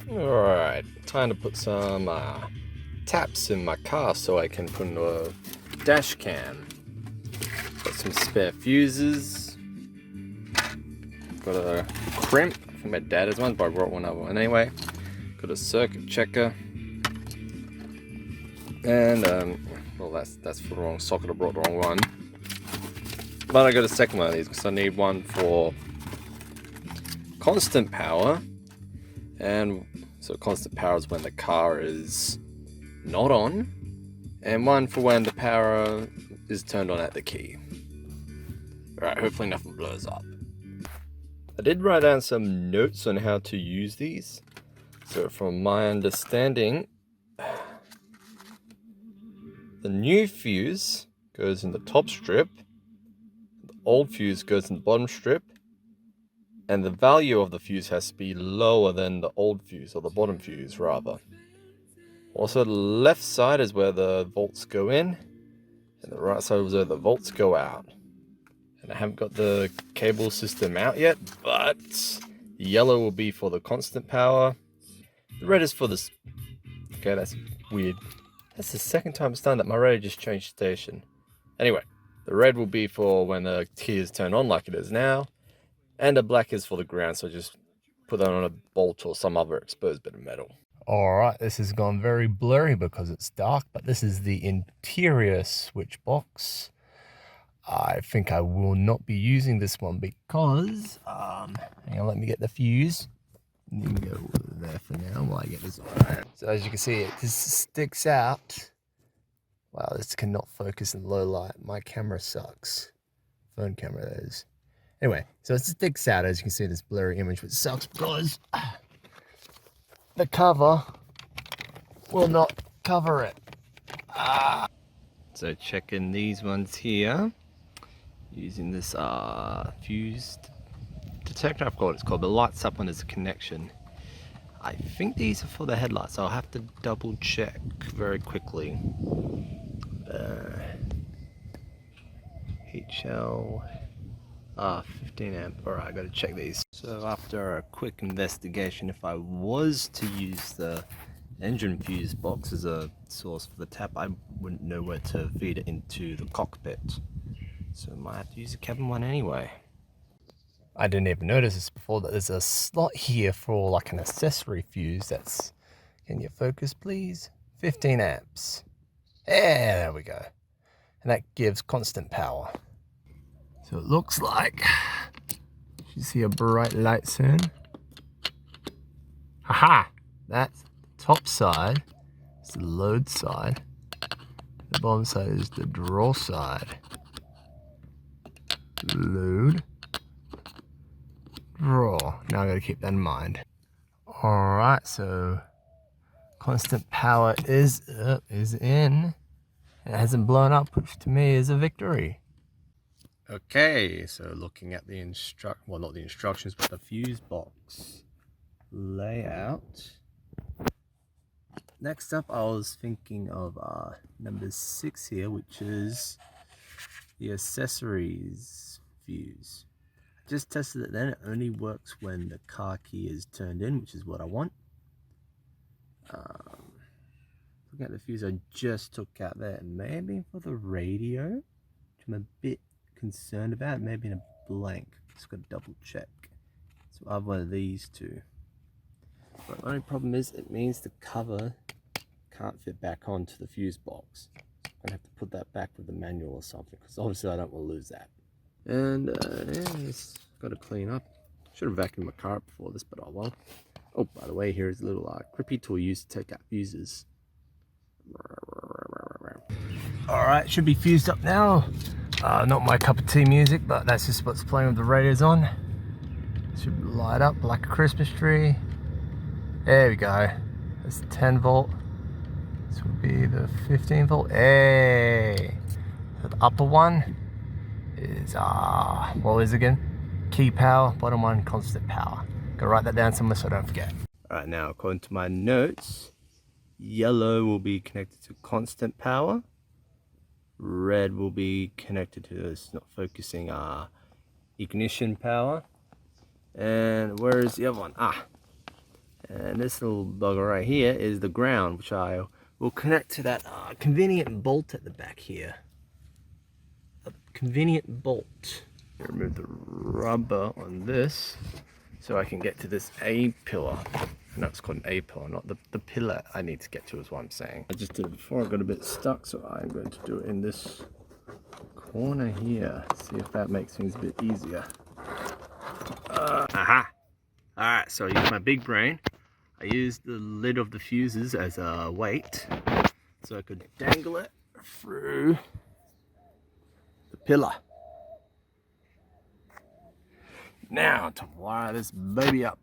Alright, time to put some taps in my car so I can put into a dash cam. Got some spare fuses. Got a crimp. I think my dad has one, but I brought one other one anyway. Got a circuit checker. And, well, that's for the wrong socket. I brought the wrong one. But I got a second one of these because I need one for constant power. And so constant power is when the car is not on. And one for when the power is turned on at the key. Alright, hopefully nothing blows up. I did write down some notes on how to use these. So from my understanding, the new fuse goes in the top strip, the old fuse goes in the bottom strip, and the value of the fuse has to be lower than the old fuse, or the bottom fuse rather. Also, the left side is where the volts go in, and the right side is where the volts go out. And I haven't got the cable system out yet, but the yellow will be for the constant power. The red is for this. Okay, that's weird. That's the second time it's done that. My radio just changed station. Anyway, the red will be for when the key is turned on like it is now. And the black is for the ground, so just put that on a bolt or some other exposed bit of metal. Alright, this has gone very blurry because it's dark, but this is the interior switch box. I think I will not be using this one because, hang on, let me get the fuse. Let me go there for now while I get this on. So as you can see, it just sticks out. Wow, this cannot focus in low light. My camera sucks. Phone camera, that is. Anyway, so it sticks out, as you can see, this blurry image, which sucks because the cover will not cover it. So checking these ones here, using this fuse detector, I forgot what it's called, but it lights up when there's a connection. I think these are for the headlights, so I'll have to double check very quickly. HL 15 amp. Alright, I gotta check these. So after a quick investigation, if I was to use the engine fuse box as a source for the tap, I wouldn't know where to feed it into the cockpit. So I might have to use a cabin one anyway. I didn't even notice this before, that there's a slot here for like an accessory fuse that's, can you focus please? 15 amps. Yeah, there we go. And that gives constant power. So it looks like, you see a bright light soon. Haha! That's the top side, it's the load side. The bottom side is the draw side. Load. Draw. Now I gotta keep that in mind. Alright, so constant power is in. It hasn't blown up, which to me is a victory. Okay, so looking at the well, not the instructions, but the fuse box layout. Next up, I was thinking of number 6 here, which is the accessories fuse. I just tested it then. It only works when the car key is turned in, which is what I want. Looking at the fuse I just took out there, maybe for the radio, which I'm a bit concerned about, maybe in a blank. Just got to double check. So I have one of these two. But the only problem is it means the cover can't fit back onto the fuse box. I'm gonna have to put that back with the manual or something, because obviously I don't want to lose that. And yeah, it's got to clean up. Should have vacuumed my car up before this, but oh well. Oh, by the way, here's a little grippy tool used to take out fuses. Alright, should be fused up now. Not my cup of tea music, but that's just what's playing with the radios on. Should light up like a Christmas tree. There we go. That's 10 volt. This would be the 15 volt. Hey! So the upper one is, what is it again? Key power, bottom one, constant power. Gotta write that down somewhere so I don't forget. Alright, now according to my notes, yellow will be connected to constant power. Red will be connected to, it's not focusing, ignition power. And where is the other one? And this little bugger right here is the ground, which I will connect to that convenient bolt at the back here. A convenient bolt. Remove the rubber on this so I can get to this A pillar. No, it's called an A pillar, not the pillar I need to get to is what I'm saying. I just did it before, I got a bit stuck, so I'm going to do it in this corner here. See if that makes things a bit easier. Aha! Alright, so I use my big brain. I used the lid of the fuses as a weight, so I could dangle it through the pillar. Now to wire this baby up.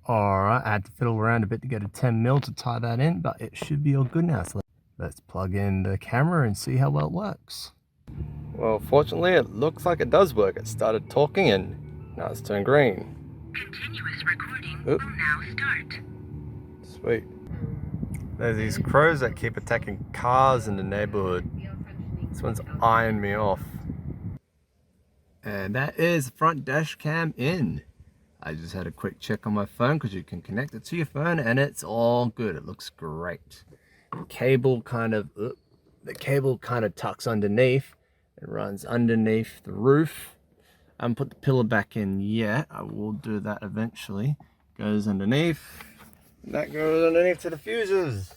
Alright, I had to fiddle around a bit to get a 10mm to tie that in, but it should be all good now. So let's plug in the camera and see how well it works. Well, fortunately it looks like it does work. It started talking and now it's turned green. Continuous recording will now start. Sweet. There's these crows that keep attacking cars in the neighborhood. This one's eyeing me off. And that is front dash cam in. I just had a quick check on my phone because you can connect it to your phone and it's all good. It looks great. The cable kind of tucks underneath. It runs underneath the roof. I haven't put the pillar back in yet. I will do that eventually. Goes underneath. And that goes underneath to the fuses.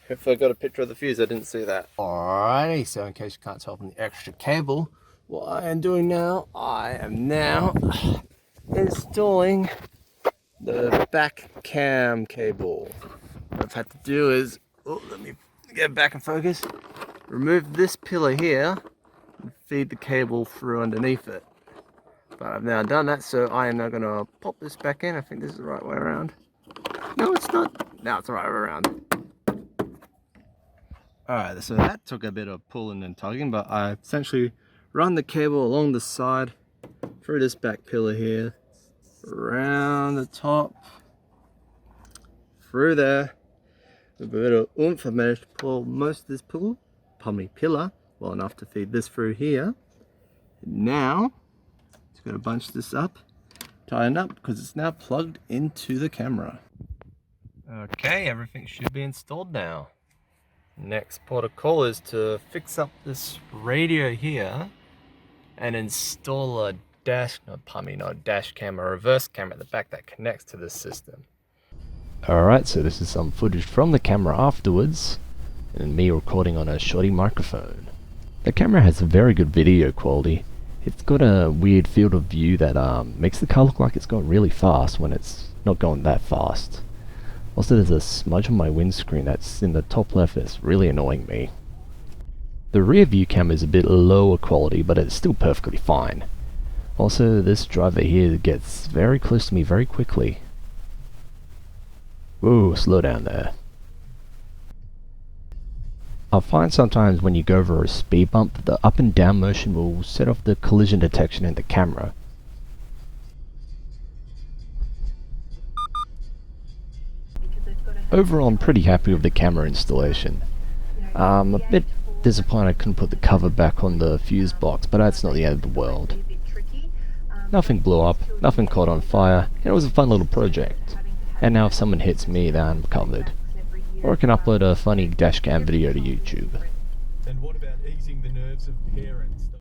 Hopefully I got a picture of the fuse. I didn't see that. Alrighty, so in case you can't tell from the extra cable, what I am doing now, I am now installing the back cam cable. What I've had to do is, let me get back in focus, remove this pillar here and feed the cable through underneath it. But I've now done that, so I am now going to pop this back in. I think this is the right way around. No, it's not. Now it's the right way around. Alright, so that took a bit of pulling and tugging, but I essentially run the cable along the side, through this back pillar here, around the top, through there. With a bit of oomph, I managed to pull most of this pillar well enough to feed this through here. And now, just going to bunch this up, tighten up, because it's now plugged into the camera. Okay, everything should be installed now. Next port of call is to fix up this radio here and install a dash cam, a reverse camera at the back that connects to this system. Alright, so this is some footage from the camera afterwards, and me recording on a shoddy microphone. The camera has a very good video quality. It's got a weird field of view that makes the car look like it's going really fast when it's not going that fast. Also, there's a smudge on my windscreen that's in the top left that's really annoying me. The rear view camera is a bit lower quality, but it's still perfectly fine. Also, this driver here gets very close to me very quickly. Whoa, slow down there. I find sometimes when you go over a speed bump, the up and down motion will set off the collision detection in the camera. Overall, I'm pretty happy with the camera installation. A bit disappointed I couldn't put the cover back on the fuse box, but that's not the end of the world. Nothing blew up, nothing caught on fire, and it was a fun little project. And now if someone hits me, then I'm covered. Or I can upload a funny dashcam video to YouTube. And what about easing the nerves of parents?